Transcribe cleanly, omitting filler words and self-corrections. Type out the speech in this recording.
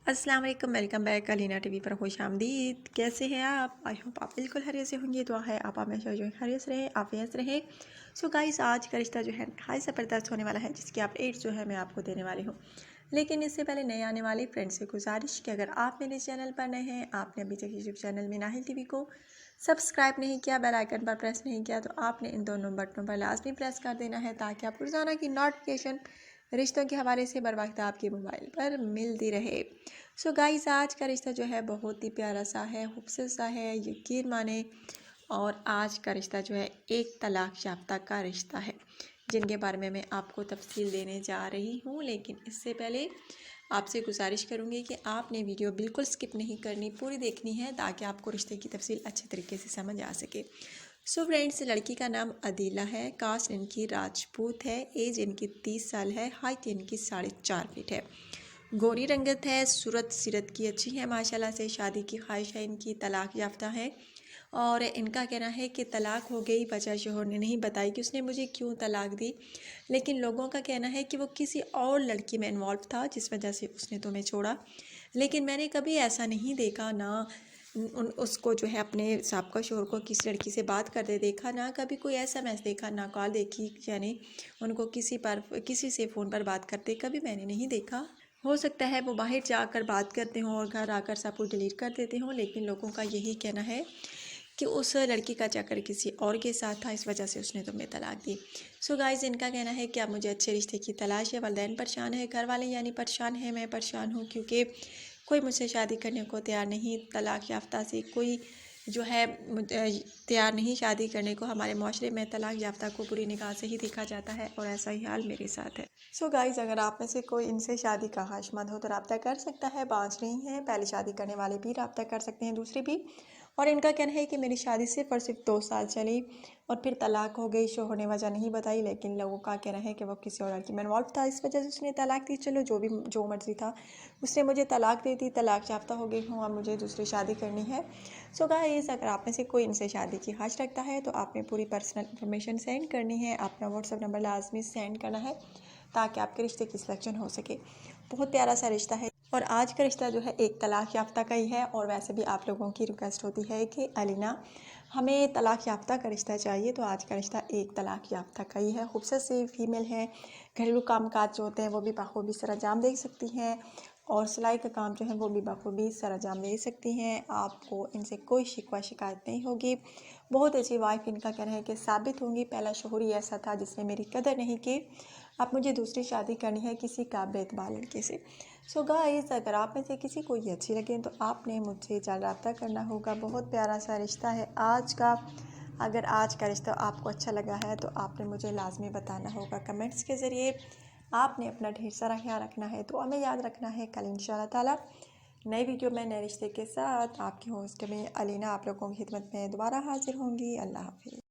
अस्सलाम वालेकुम, welcome back Alina TV पर खुश आमदीद। कैसे हैं आप? आई होप आप बिल्कुल खैरियत से होंगे। दुआ है आप हमेशा जो है खैरियत से रहे, आफियत से रहे। सो गाइस, आज का रिश्ता जो है नहायत ज़बरदस्त होने वाला है, जिसकी अपडेट जो है मैं आपको देने वाली हूँ। लेकिन इससे पहले नए आने वाले फ्रेंड से गुजारिश कि अगर आप मेरे चैनल पर नए हैं, आपने अभी तक यूट्यूब चैनल में नाहिल टीवी को सब्सक्राइब नहीं किया, बेल आइकन पर प्रेस नहीं किया, तो आपने इन दोनों बटनों पर लाजमी प्रेस कर देना है, ताकि आप रोज़ाना की नोटिफिकेशन रिश्तों के हवाले से बर वक्त आपके मोबाइल पर मिलती रहे। सो गाइस, आज का रिश्ता जो है बहुत ही प्यारा सा है, खूबसूरत सा है, यकीन माने। और आज का रिश्ता जो है एक तलाक याफ्ता का रिश्ता है, जिनके बारे में मैं आपको तफसील देने जा रही हूँ। लेकिन इससे पहले आपसे गुजारिश करूँगी कि आपने वीडियो बिल्कुल स्किप नहीं करनी, पूरी देखनी है, ताकि आपको रिश्ते की तफसील अच्छे तरीके से समझ आ सके। सो फ्रेंड्स, लड़की का नाम अदीला है, कास्ट इनकी राजपूत है, एज इनकी 30 साल है, हाइट इनकी 4.5 फीट है, गोरी रंगत है, सूरत सीरत की अच्छी है माशाल्लाह से, शादी की ख्वाहिश है इनकी, तलाक याफ्ता है। और इनका कहना है कि तलाक हो गई, वजह शोहर ने नहीं बताई कि उसने मुझे क्यों तलाक दी, लेकिन लोगों का कहना है कि वो किसी और लड़की में इन्वॉल्व था, जिस वजह से उसने तुम्हें छोड़ा। लेकिन मैंने कभी ऐसा नहीं देखा, ना उसको जो है अपने साबका शोहर को किसी लड़की से बात करते देखा, ना कभी कोई ऐसा मैसेज देखा, ना कॉल देखी, यानी उनको किसी से फ़ोन पर बात करते कभी मैंने नहीं देखा। हो सकता है वो बाहर जाकर बात करते हों और घर आकर सब कुछ डिलीट कर देते हों, लेकिन लोगों का यही कहना है कि उस लड़की का चक्कर किसी और के साथ था, इस वजह से उसने तुम्हें तलाक दी। सो गाइस, इनका कहना है कि अब मुझे अच्छे रिश्ते की तलाश है, वालिदैन परेशान है, घर वाले यानी परेशान है, मैं परेशान हूँ, क्योंकि कोई मुझसे शादी करने को तैयार नहीं। तलाक याफ्ता से कोई जो है तैयार नहीं शादी करने को। हमारे माशरे में तलाक याफ्ता को बुरी निगाह से ही देखा जाता है, और ऐसा ही हाल मेरे साथ है। सो गाइस, अगर आप में से कोई इनसे शादी का ख्वाहिशमंद हो तो रब्ता कर सकता है, बाँझ नहीं है, पहले शादी करने वाले भी रब्ता कर सकते हैं, दूसरे भी। और इनका कहना है कि मेरी शादी सिर्फ और सिर्फ 2 साल चली और फिर तलाक हो गई, शोहर ने वजह नहीं बताई, लेकिन लोगों का कहना है कि वो किसी और लड़की में इन्वॉल्व था, इस वजह से उसने तलाक दी। चलो जो मर्जी था, उसने मुझे तलाक दे दी, तलाक याफ्ता हो गई हूँ, अब मुझे दूसरी शादी करनी है। सो गाइस, अगर आप में से कोई इनसे शादी की ख्वाहिश रखता है तो आपने पूरी पर्सनल इन्फॉर्मेशन सेंड करनी है, अपना व्हाट्सअप नंबर लाजमी सेंड करना है, ताकि आपके रिश्ते की सिलेक्शन हो सके। बहुत प्यारा सा रिश्ता है, और आज का रिश्ता जो है एक तलाक याफ्ता का ही है। और वैसे भी आप लोगों की रिक्वेस्ट होती है कि अलीना, हमें तलाक याफ्ता का रिश्ता चाहिए, तो आज का रिश्ता एक तलाक याफ्ता का ही है। खूबसूरत सी फीमेल है, घरेलू काम काज जो होते हैं वो भी बखूबी सर अंजाम दे सकती हैं, और सिलाई का काम जो है वो भी बखूबी सर अंजाम दे सकती हैं। आपको इनसे कोई शिकवा शिकायत नहीं होगी। बहुत अच्छी वाइफ इनका कहना है कि साबित होंगी। पहला शोहर ही ऐसा था जिसने मेरी कदर नहीं की, अब मुझे दूसरी शादी करनी है किसी काबिल एतबार लड़के से। सो गाइस, अगर आप में से किसी को ये अच्छी लगे तो आपने मुझसे जल्द रब्ता करना होगा। बहुत प्यारा सा रिश्ता है आज का। अगर आज का रिश्ता आपको अच्छा लगा है तो आपने मुझे लाजमी बताना होगा कमेंट्स के ज़रिए। आपने अपना ढेर सारा ख्याल रखना है, तो हमें याद रखना है। कल इंशाल्लाह ताला नई वीडियो में नए रिश्ते के साथ आपकी होस्ट में अलीना आप लोगों की खिदमत में दोबारा हाजिर होंगी। अल्लाह हाफिज़।